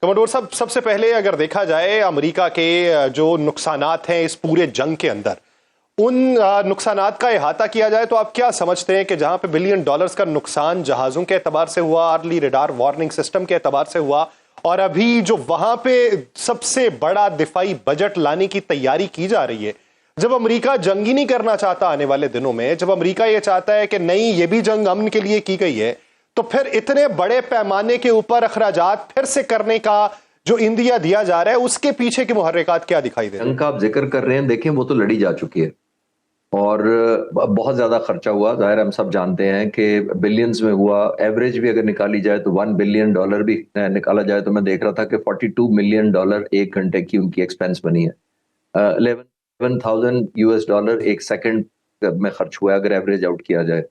तो मनोहर साहब, सबसे पहले अगर देखा जाए अमेरिका के जो नुकसानात हैं इस पूरे जंग के अंदर, उन नुकसानात का इहाता किया जाए तो आप क्या समझते हैं कि जहां पे बिलियन डॉलर्स का नुकसान जहाजों के एतबार से हुआ, अर्ली रडार वार्निंग सिस्टम के एतबार से हुआ, और अभी जो वहां पे सबसे बड़ा दिफाई बजट लाने की तैयारी की जा रही है, जब अमेरिका जंग ही नहीं करना चाहता आने वाले दिनों में, जब अमेरिका ये चाहता है कि नहीं ये भी जंग अमन के लिए की गई है, तो फिर इतने बड़े पैमाने के ऊपर अखराजात फिर से करने का जो इंदिया दिया जा रहा है, उसके पीछे के मुहर्रिकात क्या दिखाई दे रहे हैं? जंग का आप जिक्र कर रहे हैं, देखें वो तो लड़ी जा चुकी है और बहुत ज्यादा खर्चा हुआ। जाहिर हम सब जानते हैं कि बिलियंस में हुआ। एवरेज भी अगर निकाली जाए तो $1 बिलियन भी निकाला जाए तो मैं देख रहा था कि $42 मिलियन एक घंटे की उनकी एक्सपेंस बनी है। 11,000 US डॉलर एक सेकंड में खर्च हुआ है अगर एवरेज आउट किया जाए।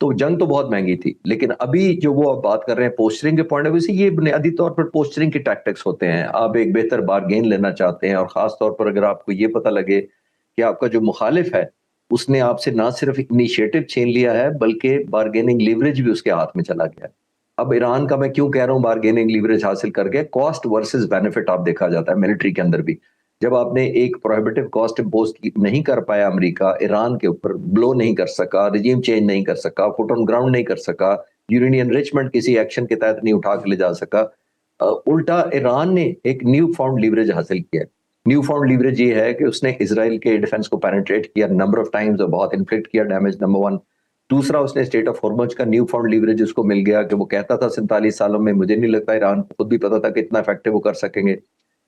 तो जंग तो बहुत महंगी थी, लेकिन अभी जो वो आप बात कर रहे हैं पोस्चरिंग के पॉइंट ऑफ व्यू से, ये बुनियादी तौर पर पोस्चरिंग के टैक्टिक्स होते हैं। आप एक बेहतर बारगेन लेना चाहते हैं और खास तौर पर अगर आपको ये पता लगे कि आपका जो मुखालिफ है उसने आपसे ना सिर्फ इनिशिएटिव छीन लिया है बल्कि बारगेनिंग लीवरेज भी उसके हाथ में चला गया है। अब ईरान का मैं क्यों कह रहा हूं बारगेनिंग लीवरेज हासिल करके, कॉस्ट वर्सेस बेनिफिट आप देखा जाता है मिलिट्री के अंदर भी। जब आपने एक प्रोहिबिटिव कॉस्ट इम्पोज नहीं कर पाया अमेरिका ईरान के ऊपर, ब्लो नहीं कर सका, रिजीम चेंज नहीं कर सका, फुट ऑन ग्राउंड नहीं कर सका, यूरेनियम एनरिचमेंट किसी एक्शन के तहत नहीं उठा के ले जा सका, उल्टा ईरान ने एक न्यू फाउंड लीवरेज हासिल किया। न्यू फाउंड लीवरेज ये है कि उसने इसराइल के डिफेंस को पेनिट्रेट किया नंबर ऑफ टाइम्स और बहुत इन्फ्लिक्ट किया डैमेज, नंबर वन। दूसरा, उसने स्टेट ऑफ हॉर्मुज का न्यू फाउंड लीवरेज उसको मिल गया कि वो कहता था 47 सालों में, मुझे नहीं लगता ईरान खुद भी पता था कि इतना इफेक्टिव वो कर सकेंगे।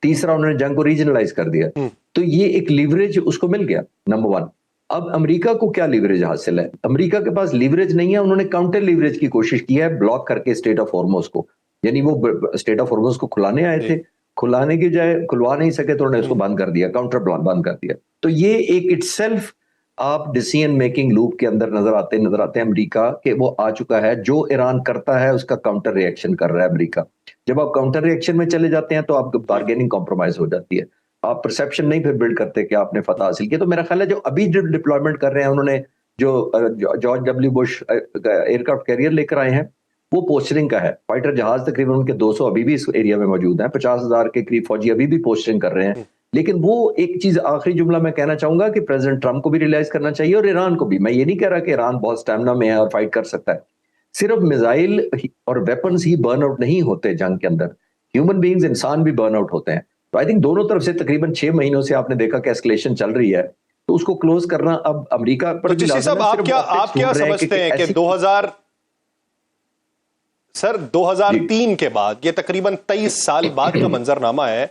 तीसरा, उन्होंने जंग को रीजनलाइज कर दिया। तो ये एक लीवरेज उसको मिल गया, नंबर वन। अब अमेरिका को क्या लीवरेज हासिल है? अमेरिका के पास लीवरेज नहीं है, उन्होंने काउंटर लीवरेज की कोशिश की है ब्लॉक करके स्टेट ऑफ हॉर्मुज को। यानी वो स्टेट ऑफ हॉर्मुज को खुलाने आए थे, खुलाने की जाए खुलवा नहीं सके तो उन्होंने उसको बंद कर दिया, काउंटर ब्लॉक बंद कर दिया। तो ये एक इटसेल्फ आप डिसीजन मेकिंग लूप के अंदर नजर आते हैं अमेरिका के वो आ चुका है। जो ईरान करता है उसका काउंटर रिएक्शन कर रहा है अमेरिका। जब आप काउंटर रिएक्शन में चले जाते हैं तो आपकी बार्गेनिंग कॉम्प्रोमाइज हो जाती है, आप परसेप्शन नहीं फिर बिल्ड करते कि आपने फतह हासिल किया। तो मेरा ख्याल है जो अभी जो डिप्लॉयमेंट कर रहे हैं उन्होंने, जो George W Bush aircraft carrier लेकर आए हैं, वो पोस्टरिंग का है। फाइटर जहाज तकरीबन उनके 200 अभी भी इस एरिया में मौजूद हैं, 50,000 के करीब फौजी अभी भी पोस्टरिंग कर रहे हैं। लेकिन वो एक चीज आखिरी जुमला मैं कहना चाहूंगा कि प्रेसिडेंट ट्रंप को भी रियलाइज करना चाहिए और ईरान को भी। मैं ये नहीं कह रहा कि ईरान बहुत स्टैमिना में है और फाइट कर सकता है, सिर्फ मिसाइल और वेपन्स ही बर्न आउट नहीं होते जंग के अंदर, ह्यूमन बीइंग्स इंसान भी बर्न आउट होते हैं। तो आई थिंक दोनों तरफ से तकरीबन 6 महीनों से आपने देखा कि एस्केलेशन चल रही है, तो उसको क्लोज करना अब अमेरिका पर तो चिश्ती साहब, आप क्या समझते हैं कि 2003 के बाद, ये तकरीबन 23 साल बाद का मंजरनामा है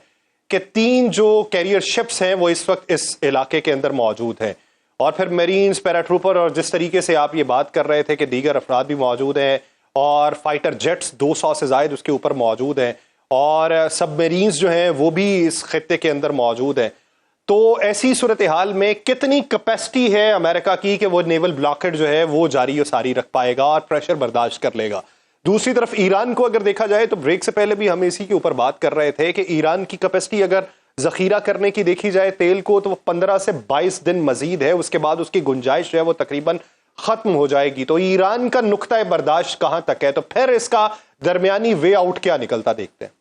कि 3 जो कैरियर शिप्स हैं वो इस वक्त इस इलाके के अंदर मौजूद हैं, और फिर मरीन्स, पैराट्रूपर, और जिस तरीके से आप ये बात कर रहे थे कि दीगर अफराद भी मौजूद हैं, और फाइटर जेट्स 200 से ज्यादा उसके ऊपर मौजूद हैं, और सबमरीन्स जो हैं वो भी इस खित्ते के अंदर मौजूद हैं। तो ऐसी सूरत हाल में कितनी कैपेसिटी है अमेरिका की कि वो नेवल ब्लॉकेड जो है वो जारी और सारी रख पाएगा और प्रेशर बर्दाश्त कर लेगा? दूसरी तरफ ईरान को अगर देखा जाए तो ब्रेक से पहले भी हम इसी के ऊपर बात कर रहे थे कि ईरान की कैपेसिटी अगर जखीरा करने की देखी जाए तेल को, तो वो 15 से 22 दिन मजीद है, उसके बाद उसकी गुंजाइश जो है वो तकरीबन खत्म हो जाएगी। तो ईरान का नुक्ता बर्दाश्त कहां तक है? तो फिर इसका दरमियानी वे आउट क्या निकलता देखते हैं?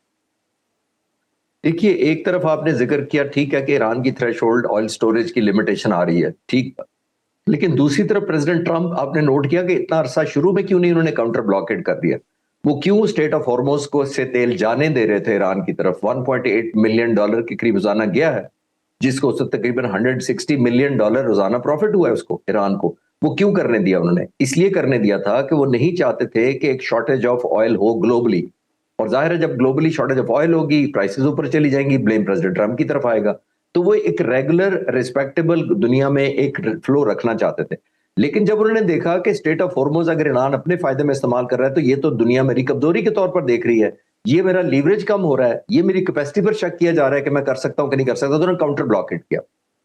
देखिए, एक तरफ आपने जिक्र किया, ठीक है कि ईरान की थ्रेशोल्ड ऑयल स्टोरेज की लिमिटेशन आ रही है, ठीक। लेकिन दूसरी तरफ प्रेसिडेंट ट्रंप, आपने नोट किया कि इतना अरसा शुरू में क्यों नहीं उन्होंने काउंटर ब्लॉकेड कर दिया? वो क्यों स्टेट ऑफ हॉर्मुज को से तेल जाने दे रहे थे ईरान की तरफ? $1.8 मिलियन के करीब रोजाना गया है, जिसको तकरीबन $160 मिलियन रोजाना प्रॉफिट हुआ है उसको, ईरान को। वो क्यों करने दिया उन्होंने? इसलिए करने दिया था कि वो नहीं चाहते थे कि एक शॉर्टेज ऑफ ऑयल हो ग्लोबली, और जाहिर है जब ग्लोबली शॉर्टेज ऑफ ऑयल होगी प्राइसेस ऊपर चली जाएंगी, ब्लेम प्रेसिडेंट ट्रंप की तरफ आएगा। तो वो एक रेगुलर रिस्पेक्टेबल दुनिया में एक फ्लो रखना चाहते थे। लेकिन जब उन्होंने देखा कि स्टेट ऑफ हॉर्मुज अगर ईरान अपने फायदे में इस्तेमाल कर रहा है तो ये तो दुनिया मेरी कमजोरी के तौर पर देख रही है, ये मेरा लीवरेज कम हो रहा है, ये मेरी कैपेसिटी पर शक किया जा रहा है कि मैं कर सकता हूं कि नहीं कर सकता, तो उन्होंने काउंटर ब्लॉकेड किया।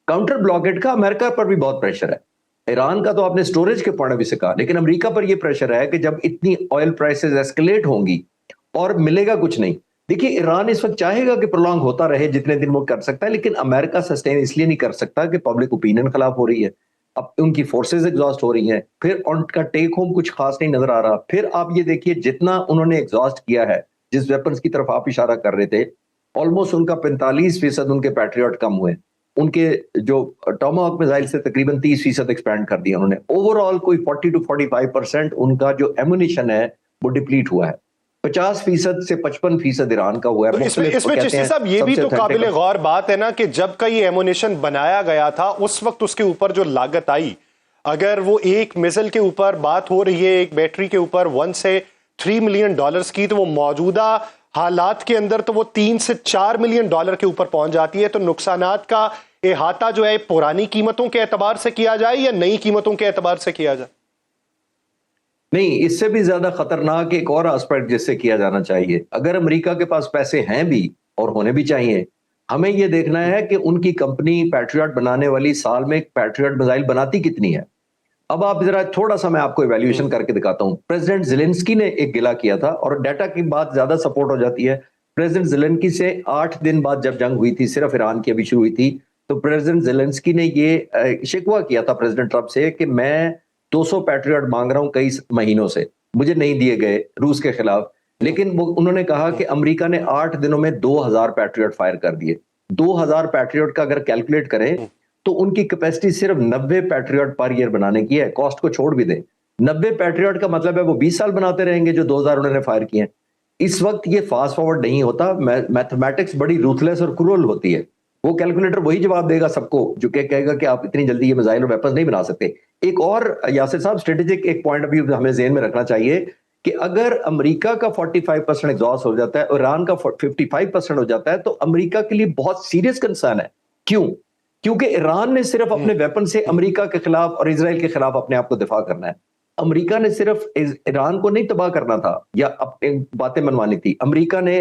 काउंटर ब्लॉकेड का अमेरिका पर भी बहुत प्रेशर है। ईरान का तो आपने स्टोरेज के पॉइंट ऑफ व्यू से कहा, लेकिन अमेरिका पर यह प्रेशर है कि जब इतनी ऑयल प्राइसेस एस्केलेट होंगी और मिलेगा कुछ नहीं। देखिए, ईरान इस वक्त चाहेगा कि प्रोलॉन्ग होता रहे जितने दिन वो कर सकता है, लेकिन अमेरिका सस्टेन इसलिए नहीं कर सकता कि पब्लिक ओपिनियन खिलाफ हो रही है, अब उनकी फोर्सेस एग्जॉस्ट हो रही हैं, फिर उनका टेक होम कुछ खास नहीं नजर आ रहा। फिर आप ये देखिए जितना उन्होंने एग्जॉस्ट किया है जिस वेपन्स की तरफ आप इशारा कर रहे थे, ऑलमोस्ट उनका 45% उनके पैट्रियट कम हुए। उनके जो टॉमाहॉक मिसाइल से तकरीबन 30% एक्सपैंड कर दिया उन्होंने। ओवरऑल कोई 40 to 45% उनका जो एमुनिशन है वो डिप्लीट हुआ है। 50% से 55% ईरान का हुआ है। तो इसमें चिश्ती साहब ये भी तो काबिले गौर बात है ना कि जब का ये एमुनिशन बनाया गया था उस वक्त उसके ऊपर जो लागत आई, अगर वो एक मिसाइल के ऊपर बात हो रही है, एक बैटरी के ऊपर 1 से 3 मिलियन डॉलर्स की, तो वो मौजूदा हालात के अंदर तो वो 3 से 4 मिलियन डॉलर के ऊपर पहुंच जाती है। तो नुकसानात का इहाता जो है पुरानी कीमतों के एतबार से किया जाए या नई कीमतों के एतबार से किया जाए? नहीं, इससे भी ज्यादा खतरनाक एक और एस्पेक्ट जिससे किया जाना चाहिए। अगर अमेरिका के पास पैसे हैं भी और होने भी चाहिए, हमें यह देखना है कि उनकी कंपनी पैट्रियट बनाने वाली साल में पैट्रियट मिसाइल बनाती कितनी है। अब आप जरा थोड़ा सा मैं आपको इवैल्यूएशन करके दिखाता हूं। प्रेसिडेंट ज़ेलेंस्की ने एक गिला किया था और डाटा की बात ज्यादा सपोर्ट हो जाती है। प्रेसिडेंट ज़ेलेंस्की से 8 दिन बाद जब जंग हुई थी, सिर्फ ईरान की अभी शुरू हुई थी, तो प्रेसिडेंट ज़ेलेंस्की ने ये शिकवा किया था प्रेसिडेंट ट्रंप से कि मैं 200 पैट्रियट मांग रहा हूं कई महीनों से, मुझे नहीं दिए गए रूस के खिलाफ। लेकिन वो उन्होंने कहा कि अमेरिका ने 8 दिनों में 2000 पैट्रियट फायर कर दिए। 2000 पैट्रियट का अगर कैलकुलेट करें तो उनकी कैपेसिटी सिर्फ 90 पैट्रियट पर ईयर बनाने की है। कॉस्ट को छोड़ भी दें, 90 पैट्रियट का मतलब है वो 20 साल बनाते रहेंगे जो 2000 उन्होंने फायर किए। इस वक्त ये फास्ट फॉरवर्ड नहीं होता। मैथमेटिक्स बड़ी रूथलेस और क्रूअल होती है। वो कैलकुलेटर वही जवाब देगा सबको जो कहेगा कि आप इतनी जल्दी ये मिसाइल और वेपन्स नहीं बना सकते। एक और यासिर साहब स्ट्रेटेजिक एक पॉइंट ऑफ व्यू हमें ज़हन में रखना चाहिए कि अगर अमेरिका का 45% एग्जॉस्ट हो जाता है और ईरान का 55% हो जाता है तो अमेरिका के लिए बहुत सीरियस कंसर्न है। क्यों? क्योंकि ईरान ने सिर्फ अपने वेपन से अमेरिका के खिलाफ और इजराइल के खिलाफ अपने आप को दिफा करना है। अमेरिका ने सिर्फ ईरान को नहीं तबाह करना था या अपनी बातें मनवानी थी। अमेरिका ने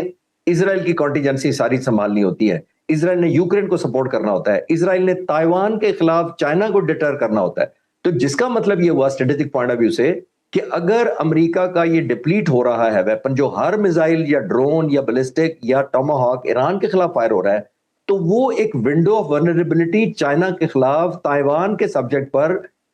इजराइल की कॉन्टीजेंसी सारी संभालनी होती है। इजराइल ने यूक्रेन को सपोर्ट करना होता है। इजराइल ने ताइवान के खिलाफ चाइना को डिटर करना होता है। तो जिसका मतलब ये हुआ स्ट्रेटेजिक पॉइंट ऑफ व्यू से कि अगर अमेरिका का ये डिप्लीट हो रहा है वेपन, जो हर मिसाइल या ड्रोन या बैलिस्टिक या टोमाहॉक ईरान के खिलाफ फायर हो रहा है, तो वो एक विंडो ऑफ वल्नरेबिलिटी चाइना के खिलाफ ताइवान के सब्जेक्ट पर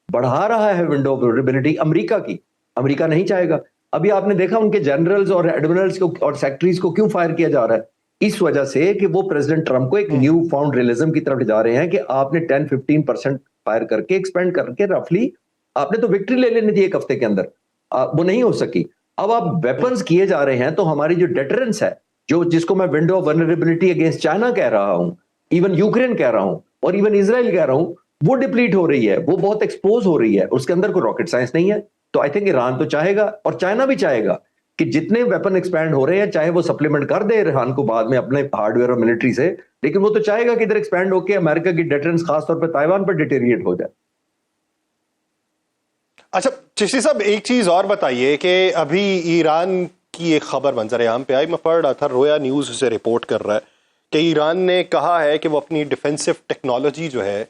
बढ़ा रहा है। विंडो ऑफ वल्नरेबिलिटी अमेरिका की, अमेरिका नहीं चाहेगा। अभी आपने देखा उनके जनरल्स और एडमिरल्स को और सेक्रेटरीज को क्यों फायर किया जा रहा है? इस वजह से कि वो प्रेसिडेंट ट्रंप को एक न्यू फाउंड रियलिज्म की तरफ जा रहे हैं कि आपने 10-15% फायर करके एक्सपेंड करके रफली आपने तो विक्ट्री ले लेनी थी एक हफ्ते के अंदर, वो नहीं हो सकी। अब आप वेपन्स किए जा रहे हैं तो हमारी जो डेटरेंस है, जो जिसको मैं window of vulnerability against China कह रहा हूं, इवन यूक्रेन कह रहा हूं और इवन इजराइल कह रहा हूं, वो डिप्लीट हो रही है, वो बहुत एक्सपोज हो रही है। उसके अंदर कोई रॉकेट साइंस नहीं है। तो आई थिंक ईरान तो चाहेगा और चाइना भी चाहेगा कि जितने वेपन एक्सपैंड हो रहे हैं, चाहे वो सप्लीमेंट कर दे ईरान को बाद में अपने हार्डवेयर और मिलिट्री से, लेकिन वो तो चाहेगा कि इधर एक्सपैंड होकर अमेरिका की डेटरेंस खासतौर पर ताइवान पर डिटेरिएट हो जाए। अच्छा चिश्ती साहब, एक चीज और बताइए कि अभी ईरान की एक खबर मंजर-ए-आम पे आई, मैं पढ़ रहा था, रोया न्यूज से रिपोर्ट कर रहा है कि ईरान ने कहा है कि वो अपनी डिफेंसिव टेक्नोलॉजी जो है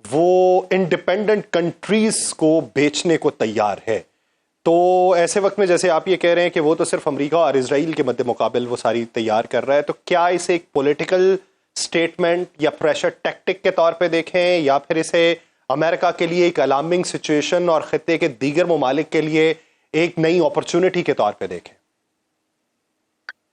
वो इंडिपेंडेंट कंट्रीज को बेचने को तैयार है। तो ऐसे वक्त में जैसे आप ये कह रहे हैं कि वो तो सिर्फ अमेरिका और इजराइल के मद्दे मुकाबिल वो सारी तैयार कर रहा है, तो क्या इसे एक पॉलिटिकल स्टेटमेंट या प्रेशर टैक्टिक के तौर पे देखें या फिर इसे अमेरिका के लिए एक अलार्मिंग सिचुएशन और खित्ते के दीगर ममालिक के लिए एक नई अपॉर्चुनिटी के तौर पे देखें?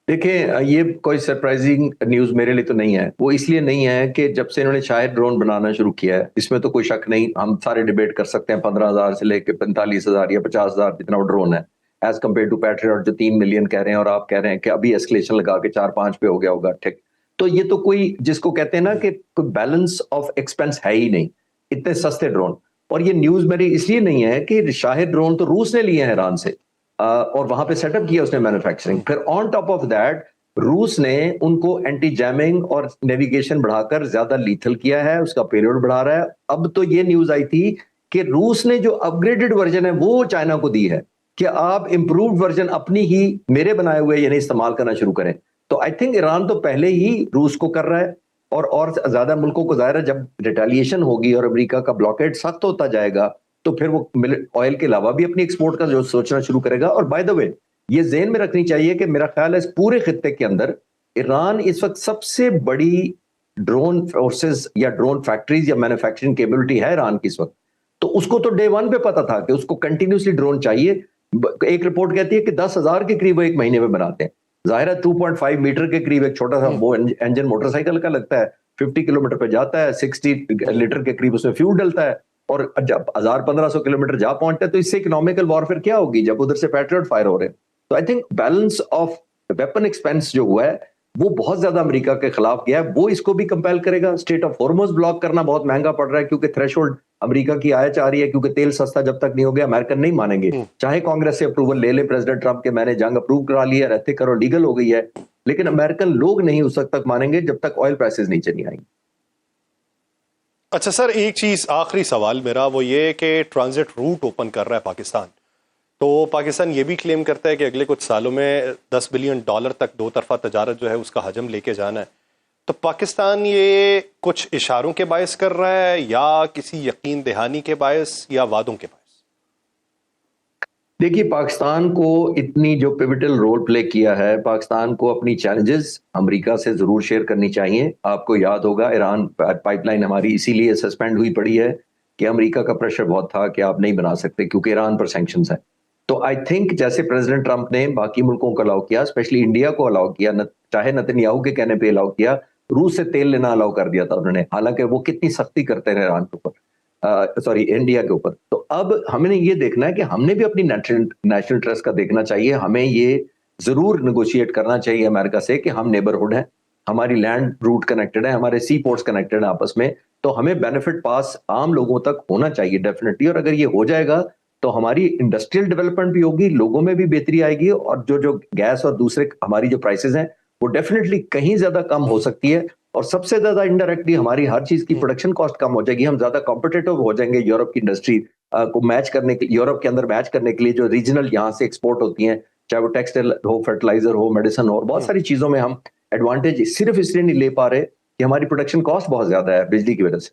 देखिए, ये कोई सरप्राइजिंग न्यूज मेरे लिए तो नहीं है। वो इसलिए नहीं है कि जब से इन्होंने शायद ड्रोन बनाना शुरू किया है, इसमें तो कोई शक नहीं, हम सारे डिबेट कर सकते हैं 15,000 से लेकर 45,000 या 50,000 जितना वो ड्रोन है एज कम्पेयर टू पैट्रियट जो 3 मिलियन कह रहे हैं और आप कह रहे हैं कि अभी एस्केलेशन लगा के 4-5 पे हो गया होगा। ठीक, तो ये तो कोई जिसको कहते हैं ना कि कोई बैलेंस ऑफ एक्सपेंस है ही नहीं, इतने सस्ते ड्रोन। और ये न्यूज मेरी इसलिए नहीं है कि शाहिद ड्रोन तो रूस ने लिए हैं ईरान से और वहां पे सेटअप किया उसने मैन्युफैक्चरिंग। फिर ऑन टॉप ऑफ दैट रूस ने उनको एंटी जैमिंग और नेविगेशन बढ़ाकर ज्यादा लीथल किया है, उसका पेलोड बढ़ा रहा है। अब तो ये न्यूज आई थी कि रूस ने जो अपग्रेडेड वर्जन है वो चाइना को दी है कि आप इंप्रूव्ड वर्जन अपनी ही मेरे बनाए हुए यानी इस्तेमाल करना शुरू करें। तो आई थिंक ईरान तो पहले ही रूस को कर रहा है और ज्यादा मुल्कों को जाहिर है जब रिटेलिएशन होगी और अमेरिका का ब्लॉकेड सख्त होता जाएगा तो फिर वो ऑयल के अलावा भी अपनी एक्सपोर्ट का जो सोचना शुरू करेगा। और बाय द वे ये ज़हन में रखनी चाहिए कि मेरा ख्याल है इस पूरे खित्ते के अंदर ईरान इस वक्त सबसे बड़ी ड्रोन फोर्सेस या ड्रोन फैक्ट्रीज या मैन्युफैक्चरिंग कैपेबिलिटी है ईरान की इस वक्त। तो उसको तो डे वन पे पता था कि उसको कंटिन्यूसली ड्रोन चाहिए। एक रिपोर्ट कहती है कि 10,000 के करीब वो एक महीने में बनाते हैं। जाहिर है 2.5 मीटर के करीब एक छोटा सा वो इंजन मोटरसाइकिल का लगता है, 50 किलोमीटर पे जाता है, 60 लीटर के करीब उसमें फ्यूल डलता है, और जब 1000-1500 किलोमीटर जा पहुंचता है तो इससे इकोनॉमिकल वॉरफेयर क्या होगी जब उधर से पैट्रियट फायर हो रहे हैं। तो I think balance of weapon expense जो हुआ है वो बहुत ज्यादा अमेरिका के खिलाफ गया है, वो इसको भी कंपेल करेगा। स्ट्रेट ऑफ हॉर्मुज़ ब्लॉक करना बहुत महंगा पड़ रहा है क्योंकि थ्रेशोल्ड अमेरिका की आय चाह रही है, क्योंकि तेल सस्ता जब तक नहीं हो गया अमेरिकन नहीं मानेंगे, चाहे कांग्रेस से अप्रूवल ले ले प्रेसिडेंट ट्रंप के, मैंने जंग अप्रूव करा लिया, एथिकल और लीगल हो गई है, लेकिन अमेरिकन लोग नहीं उस वक्त तक मानेंगे जब तक ऑयल प्राइसेस नीचे नहीं आएंगे। अच्छा सर, एक चीज आखिरी सवाल मेरा वो ये कि ट्रांजिट रूट ओपन कर रहा है पाकिस्तान, तो पाकिस्तान ये भी क्लेम करता है कि अगले कुछ सालों में $10 बिलियन तक दो तरफा तजारत जो है उसका हजम लेके जाना है। तो पाकिस्तान ये कुछ इशारों के बायस कर रहा है या किसी यकीन दहानी के बायस या वादों के बायस? देखिए, पाकिस्तान को इतनी जो पिवटल रोल प्ले किया है, पाकिस्तान को अपनी चैलेंजेस अमेरिका से जरूर शेयर करनी चाहिए। आपको याद होगा ईरान पाइपलाइन हमारी इसीलिए सस्पेंड हुई पड़ी है कि अमेरिका का प्रेशर बहुत था कि आप नहीं बना सकते क्योंकि ईरान पर सैंक्शंस है। तो आई थिंक जैसे प्रेसिडेंट ट्रंप ने बाकी मुल्कों को अलाउ किया, स्पेशली इंडिया को अलाउ किया, चाहे नेतन्याहू के कहने पे अलाउ किया, रूस से तेल लेना अलाउ कर दिया था उन्होंने, हालांकि वो कितनी सख्ती करते रहे ईरान के ऊपर, सॉरी इंडिया के ऊपर। तो अब हमें ये देखना है कि हमने भी अपनी नेशनल इंटरेस्ट का देखना चाहिए। हमें ये जरूर नेगोशिएट करना चाहिए अमेरिका से कि हम नेबरहुड हैं, हमारी लैंड रूट कनेक्टेड है, हमारे सी पोर्ट्स कनेक्टेड है आपस में, तो हमें बेनिफिट पास आम लोगों तक होना चाहिए डेफिनेटली। और अगर ये हो जाएगा तो हमारी इंडस्ट्रियल डेवलपमेंट भी होगी, लोगों में भी बेहतरी आएगी, और जो गैस और दूसरे हमारी जो प्राइसेस हैं वो डेफिनेटली कहीं ज्यादा कम हो सकती है, और सबसे ज्यादा इनडायरेक्टली हमारी हर चीज की प्रोडक्शन कॉस्ट कम हो जाएगी। हम ज्यादा कॉम्पिटिटिव हो जाएंगे यूरोप की इंडस्ट्री को मैच करने के, यूरोप के अंदर मैच करने के लिए जो रीजनल यहाँ से एक्सपोर्ट होती हैं, चाहे वो टेक्सटाइल हो, फर्टिलाइजर हो, मेडिसिन हो, और बहुत सारी चीजों में हम एडवांटेज सिर्फ इसलिए नहीं ले पा रहे कि हमारी प्रोडक्शन कॉस्ट बहुत ज्यादा है बिजली की वजह से।